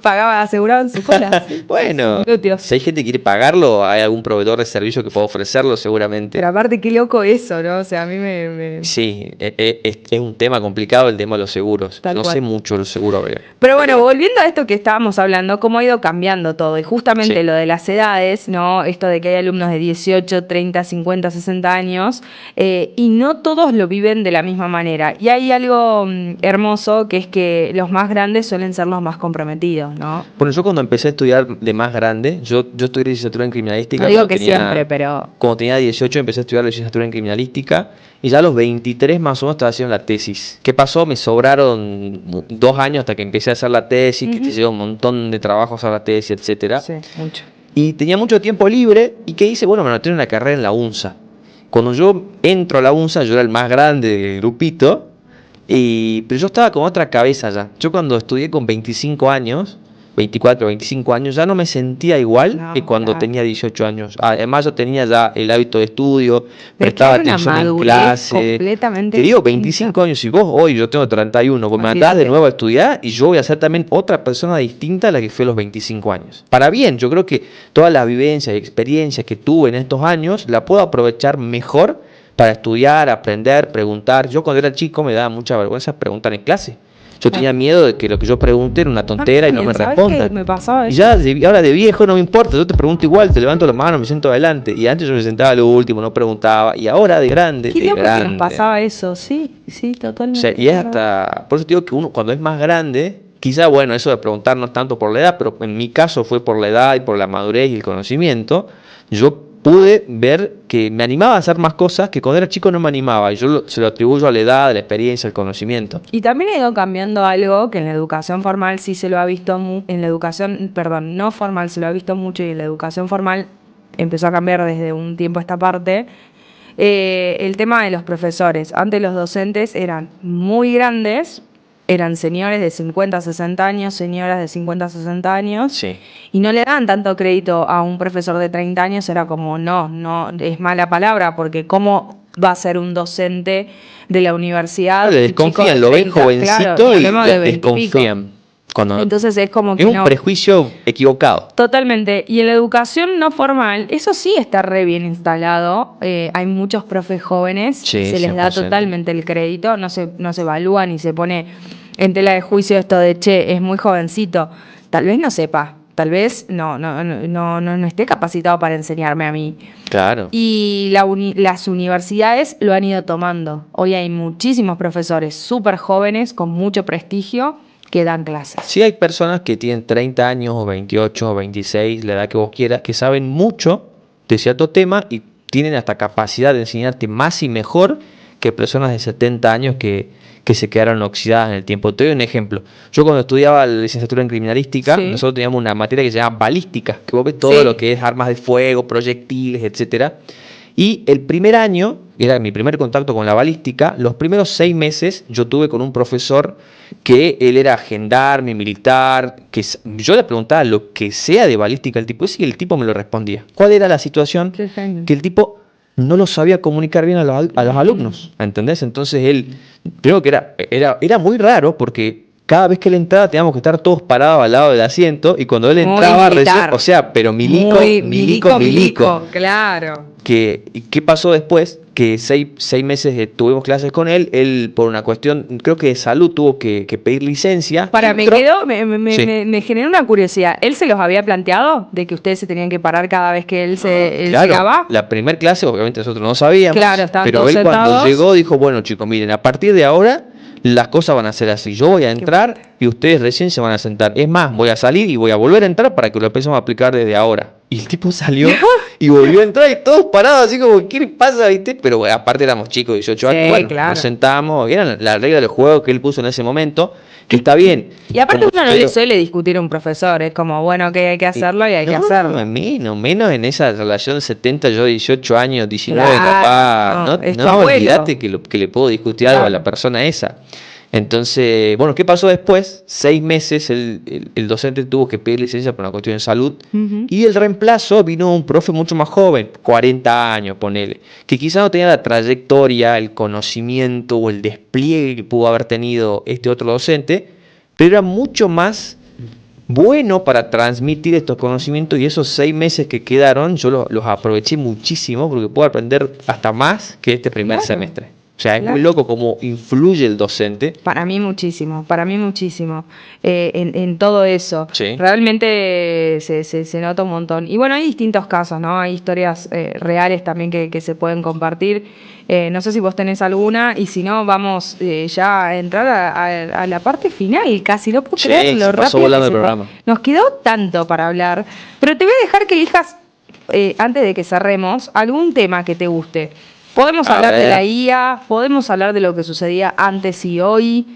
pagaba, aseguraban su cola. Sí. Bueno, Glúteos. si hay gente que quiere pagarlo, hay algún proveedor de servicio que pueda ofrecerlo seguramente. Pero aparte, qué loco eso, ¿no? O sea, a mí me... Sí, es un tema complicado el tema de los seguros. Tal No cual. sé mucho de los seguros. Pero bueno, volviendo a esto que estábamos hablando, cómo ha ido cambiando todo. Y justamente Sí. lo de las edades, ¿no? Esto de que hay alumnos de 18, 30, 50, 60 años, y no todos lo viven de la misma manera. Y hay algo hermoso, que es que los más grandes suelen ser los más comprometidos, ¿no? Bueno, yo cuando empecé a estudiar de más grande, yo estudié licenciatura en criminalística. No digo cuando que tenía- siempre, pero... Cuando tenía 18 empecé a estudiar licenciatura en criminalística y ya a los 23 más o menos estaba haciendo la tesis. ¿Qué pasó? Me sobraron 2 años hasta que empecé a hacer la tesis, que te lleva un montón de trabajo hacer la tesis, etcétera. Sí, mucho. Y tenía mucho tiempo libre. ¿Y qué hice? Bueno, me anoté en una carrera en la UNSA. Cuando yo entro a la UNSA, yo era el más grande del grupito. Pero yo estaba con otra cabeza ya. Yo cuando estudié con 25 años, 24, 25 años, ya no me sentía igual No, que cuando claro. tenía 18 años. Además yo tenía ya el hábito de estudio, Pero es que prestaba era una atención en madurez clase. completamente Te digo, distinta. 25 años, y vos hoy, yo tengo 31, vos me Olvídate. mandás de nuevo a estudiar y yo voy a ser también otra persona distinta a la que fue a los 25 años. Para bien, yo creo que todas las vivencias y experiencias que tuve en estos años la puedo aprovechar mejor para estudiar, aprender, preguntar. Yo cuando era chico me daba mucha vergüenza preguntar en clase. Yo tenía miedo de que lo que yo pregunte era una tontera y no me ¿Sabes respondan. qué me pasaba Y eso? ya ahora de viejo no me importa, yo te pregunto igual, te levanto la mano, me siento adelante. Y antes yo me sentaba a lo último, no preguntaba. Y ahora de grande, Qué de loco que grande. nos pasaba eso, sí, sí, O totalmente. sea, y es hasta, por eso te digo que uno cuando es más grande, quizá bueno, eso de preguntar no es tanto por la edad, pero en mi caso fue por la edad y por la madurez y el conocimiento, yo pude ver que me animaba a hacer más cosas que cuando era chico no me animaba. Y yo se lo atribuyo a la edad, a la experiencia, al conocimiento. Y también ha ido cambiando algo que en la educación formal sí se lo ha visto, en la educación, perdón, no formal se lo ha visto mucho, y en la educación formal empezó a cambiar desde un tiempo a esta parte. El tema de los profesores. Antes los docentes eran muy grandes, eran señores de 50, 60 años, señoras de 50, 60 años, Sí. y no le dan tanto crédito a un profesor de 30 años. Era como, no, es mala palabra, porque ¿cómo va a ser un docente de la universidad? Le un chico de desconfían, lo ven 30? jovencito Claro, y hablemos de le 20 y pico. desconfían. Cuando Entonces es como que es un no. prejuicio equivocado. Totalmente. Y en la educación no formal, eso sí está re bien instalado. Hay muchos profes jóvenes, Sí, se les da 100%. totalmente el crédito, no se evalúa ni se pone en tela de juicio esto de, che, es muy jovencito. Tal vez no sepa, tal vez no esté capacitado para enseñarme a mí. Claro. Y las universidades lo han ido tomando. Hoy hay muchísimos profesores súper jóvenes, con mucho prestigio, que dan clases. Sí hay personas que tienen 30 años o 28 o 26, la edad que vos quieras, que saben mucho de cierto tema y tienen hasta capacidad de enseñarte más y mejor que personas de 70 años que se quedaron oxidadas en el tiempo. Te doy un ejemplo. Yo cuando estudiaba la licenciatura en criminalística, Sí. nosotros teníamos una materia que se llama balística, que vos ves todo Sí. lo que es armas de fuego, proyectiles, etcétera. Y el primer año, era mi primer contacto con la balística, los primeros 6 meses yo tuve con un profesor que él era gendarme, militar, yo le preguntaba lo que sea de balística al tipo, y el tipo me lo respondía. ¿Cuál era la situación? Qué genio. Que el tipo no lo sabía comunicar bien a los alumnos, ¿entendés? Entonces él, primero que era muy raro porque cada vez que él entraba teníamos que estar todos parados al lado del asiento y cuando él Muy entraba, militar. o sea, pero milico, Muy milico. Claro. ¿Qué pasó después? Que 6 meses tuvimos clases con él. Él, por una cuestión, creo que de salud, tuvo que pedir licencia. Entró- Sí. Me generó una curiosidad. ¿Él se los había planteado de que ustedes se tenían que parar cada vez que él Claro, llegaba? la primer clase, obviamente nosotros no sabíamos. Claro, estaban pero todos él cuando sentados. llegó dijo, bueno chicos, miren, a partir de ahora las cosas van a ser así. Yo voy a entrar y ustedes recién se van a sentar. Es más, voy a salir y voy a volver a entrar para que lo empecemos a aplicar desde ahora. Y el tipo salió y volvió a entrar y todos parados así como, ¿qué le pasa? ¿Viste? Pero bueno, aparte éramos chicos, 18 años, Sí, bueno, claro. nos sentamos, eran la regla del juego que él puso en ese momento, que está bien. Y aparte Como- uno no pero- le suele discutir a un profesor, es como, bueno, que hay que hacerlo y hay que hacerlo. menos en esa relación 70, yo 18 años, 19 Claro, capaz. no, es tu No, abuelo. olvídate que le puedo discutir algo a Claro. la persona esa. Entonces, bueno, ¿qué pasó después? 6 meses el docente tuvo que pedir licencia por una cuestión de salud. Y el reemplazo vino un profe mucho más joven, 40 años, ponele, que quizá no tenía la trayectoria, el conocimiento o el despliegue que pudo haber tenido este otro docente, pero era mucho más bueno para transmitir estos conocimientos, y esos 6 meses que quedaron yo los aproveché muchísimo porque puedo aprender hasta más que este primer semestre. O sea, es muy loco cómo influye el docente. Para mí muchísimo, en todo eso. Sí. Realmente se nota un montón. Y bueno, hay distintos casos, ¿no? Hay historias reales también que se pueden compartir. No sé si vos tenés alguna, y si no, vamos ya a entrar a la parte final, casi. No puedo creer lo pasó rápido volando que el programa. Nos quedó tanto para hablar, pero te voy a dejar que elijas, antes de que cerremos, algún tema que te guste. Podemos hablar de la IA, podemos hablar de lo que sucedía antes y hoy,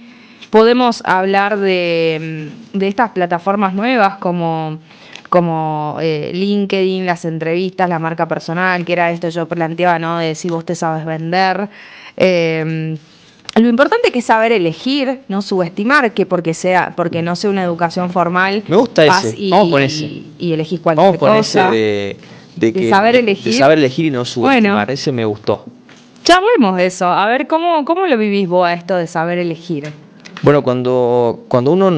podemos hablar de estas plataformas nuevas como LinkedIn, las entrevistas, la marca personal, que era esto yo planteaba, ¿no? De si vos te sabes vender. Lo importante que es saber elegir, no subestimar que porque no sea una educación formal. Me gusta ese. Vamos con ese. Y elegís cualquier cosa. Vamos con ese de saber elegir. De saber elegir y no subestimar. Bueno, ese me gustó. Ya hablemos de eso. A ver, ¿cómo lo vivís vos a esto de saber elegir? Bueno, cuando uno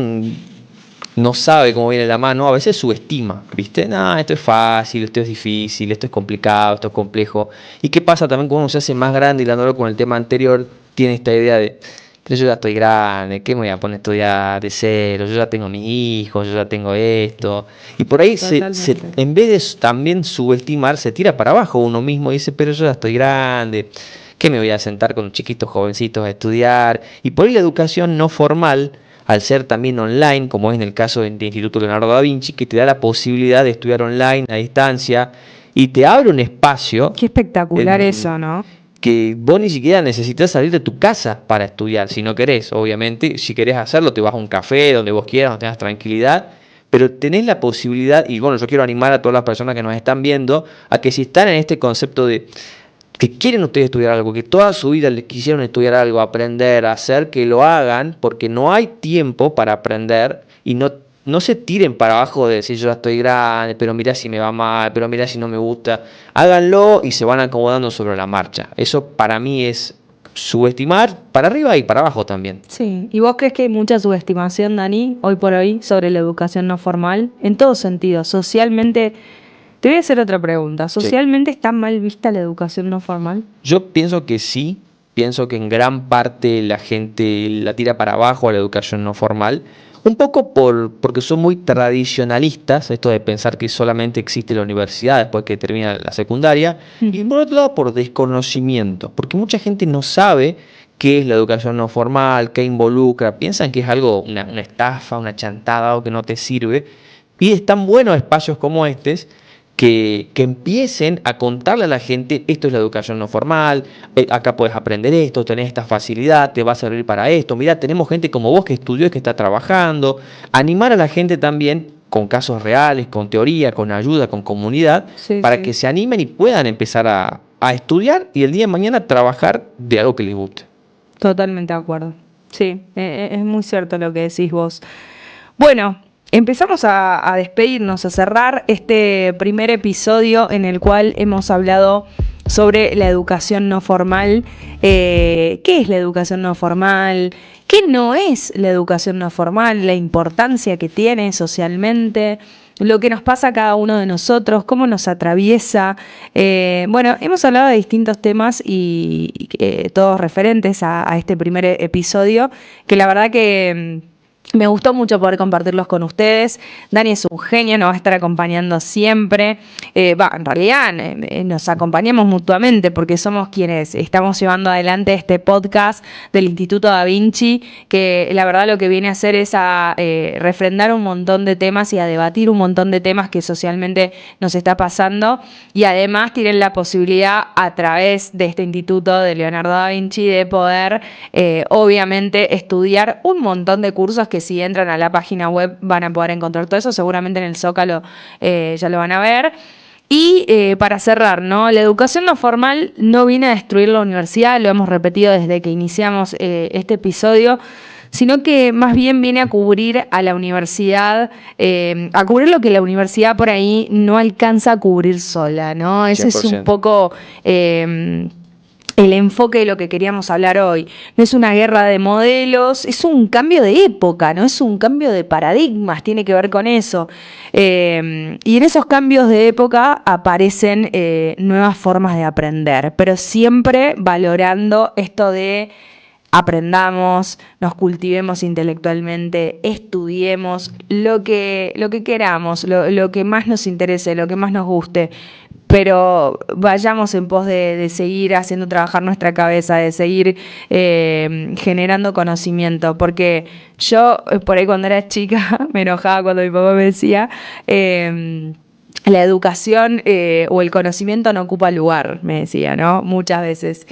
no sabe cómo viene la mano, a veces subestima, ¿viste? No, esto es fácil, esto es difícil, esto es complicado, esto es complejo. ¿Y qué pasa también cuando uno se hace más grande, y dándolo con el tema anterior, tiene esta idea de, pero yo ya estoy grande, ¿qué me voy a poner a estudiar de cero? Yo ya tengo mis hijos, yo ya tengo esto. Y por ahí, en vez de también subestimar, se tira para abajo uno mismo y dice, pero yo ya estoy grande, ¿qué me voy a sentar con chiquitos jovencitos a estudiar? Y por ahí la educación no formal, al ser también online, como es en el caso del Instituto Leonardo da Vinci, que te da la posibilidad de estudiar online, a distancia, y te abre un espacio. Qué espectacular eso, ¿no? Que vos ni siquiera necesitas salir de tu casa para estudiar, si no querés, obviamente. Si querés hacerlo, te vas a un café, donde vos quieras, donde tengas tranquilidad, pero tenés la posibilidad. Y bueno, yo quiero animar a todas las personas que nos están viendo a que si están en este concepto de que quieren ustedes estudiar algo, que toda su vida les quisieron estudiar algo, aprender, hacer, que lo hagan, porque no hay tiempo para aprender, y no se tiren para abajo de decir yo ya estoy grande, pero mirá si me va mal, pero mirá si no me gusta. Háganlo y se van acomodando sobre la marcha. Eso para mí es subestimar para arriba y para abajo también. Sí, ¿y vos crees que hay mucha subestimación, Dani, hoy por hoy, sobre la educación no formal? En todo sentido, socialmente. Te voy a hacer otra pregunta. ¿Socialmente está mal vista la educación no formal? Yo pienso que sí. Pienso que en gran parte la gente la tira para abajo a la educación no formal. Un poco porque son muy tradicionalistas, esto de pensar que solamente existe la universidad después que termina la secundaria, y por otro lado por desconocimiento, porque mucha gente no sabe qué es la educación no formal, qué involucra, piensan que es algo, una estafa, una chantada, algo que no te sirve, y están buenos espacios como estos que empiecen a contarle a la gente, esto es la educación no formal, acá puedes aprender esto, tenés esta facilidad, te va a servir para esto, mirá, tenemos gente como vos que estudió y que está trabajando. Animar a la gente también con casos reales, con teoría, con ayuda, con comunidad, para que se animen y puedan empezar a estudiar y el día de mañana trabajar de algo que les guste. Totalmente de acuerdo. Sí, es muy cierto lo que decís vos. Bueno, empezamos a despedirnos, a cerrar este primer episodio en el cual hemos hablado sobre la educación no formal. ¿Qué es la educación no formal? ¿Qué no es la educación no formal? La importancia que tiene socialmente, lo que nos pasa a cada uno de nosotros, cómo nos atraviesa. Bueno, hemos hablado de distintos temas y todos referentes a este primer episodio, que la verdad que me gustó mucho poder compartirlos con ustedes. Dani es un genio, nos va a estar acompañando siempre. En realidad nos acompañamos mutuamente porque somos quienes estamos llevando adelante este podcast del Instituto Da Vinci, que la verdad lo que viene a hacer es a refrendar un montón de temas y a debatir un montón de temas que socialmente nos está pasando, y además tienen la posibilidad a través de este Instituto de Leonardo da Vinci de poder obviamente estudiar un montón de cursos que si entran a la página web van a poder encontrar todo eso, seguramente en el Zócalo ya lo van a ver. Y para cerrar, ¿no? La educación no formal no viene a destruir la universidad, lo hemos repetido desde que iniciamos este episodio, sino que más bien viene a cubrir a la universidad, a cubrir lo que la universidad por ahí no alcanza a cubrir sola, ¿no? Ese 100%. es un poco el enfoque de lo que queríamos hablar hoy. No es una guerra de modelos, es un cambio de época, no es un cambio de paradigmas, tiene que ver con eso. Y en esos cambios de época aparecen nuevas formas de aprender, pero siempre valorando esto de aprendamos, nos cultivemos intelectualmente, estudiemos lo que queramos, lo que más nos interese, lo que más nos guste, pero vayamos en pos de seguir haciendo trabajar nuestra cabeza, de seguir generando conocimiento, porque yo por ahí cuando era chica me enojaba cuando mi papá me decía la educación o el conocimiento no ocupa lugar, me decía, ¿no? Muchas veces.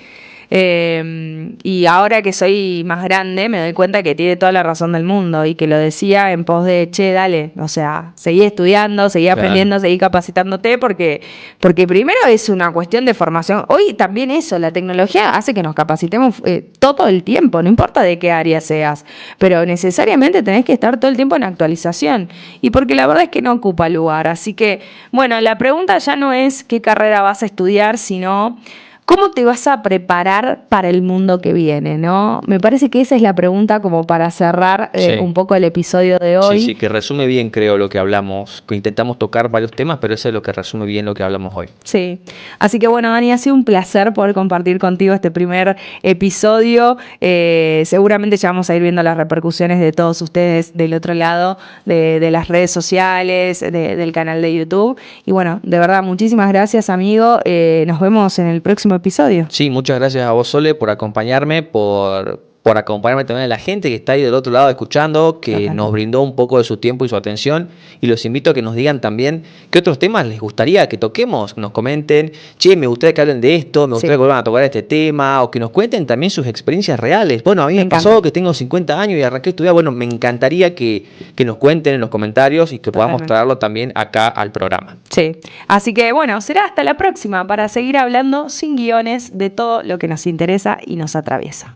Y ahora que soy más grande me doy cuenta que tiene toda la razón del mundo y que lo decía en pos de, che, dale, o sea, seguí estudiando, seguí aprendiendo, seguí capacitándote porque primero es una cuestión de formación. Hoy también eso, la tecnología hace que nos capacitemos todo el tiempo, no importa de qué área seas, pero necesariamente tenés que estar todo el tiempo en actualización y porque la verdad es que no ocupa lugar. Así que, bueno, la pregunta ya no es qué carrera vas a estudiar, sino ¿cómo te vas a preparar para el mundo que viene, no? Me parece que esa es la pregunta como para cerrar un poco el episodio de hoy. Sí, que resume bien, creo, lo que hablamos. Que intentamos tocar varios temas, pero eso es lo que resume bien lo que hablamos hoy. Sí. Así que bueno, Dani, ha sido un placer poder compartir contigo este primer episodio. Seguramente ya vamos a ir viendo las repercusiones de todos ustedes del otro lado, de las redes sociales, del canal de YouTube. Y bueno, de verdad, muchísimas gracias, amigo. Nos vemos en el próximo episodio. Sí, muchas gracias a vos, Sole, por acompañarme, por acompañarme también a la gente que está ahí del otro lado escuchando, que nos brindó un poco de su tiempo y su atención. Y los invito a que nos digan también qué otros temas les gustaría que toquemos, nos comenten, che, me gustaría que hablen de esto, me gustaría que vuelvan a tocar este tema, o que nos cuenten también sus experiencias reales. Bueno, a mí me pasó que tengo 50 años y arranqué a estudiar. Bueno, me encantaría que nos cuenten en los comentarios y que podamos traerlo también acá al programa. Sí, así que bueno, será hasta la próxima para seguir hablando sin guiones de todo lo que nos interesa y nos atraviesa.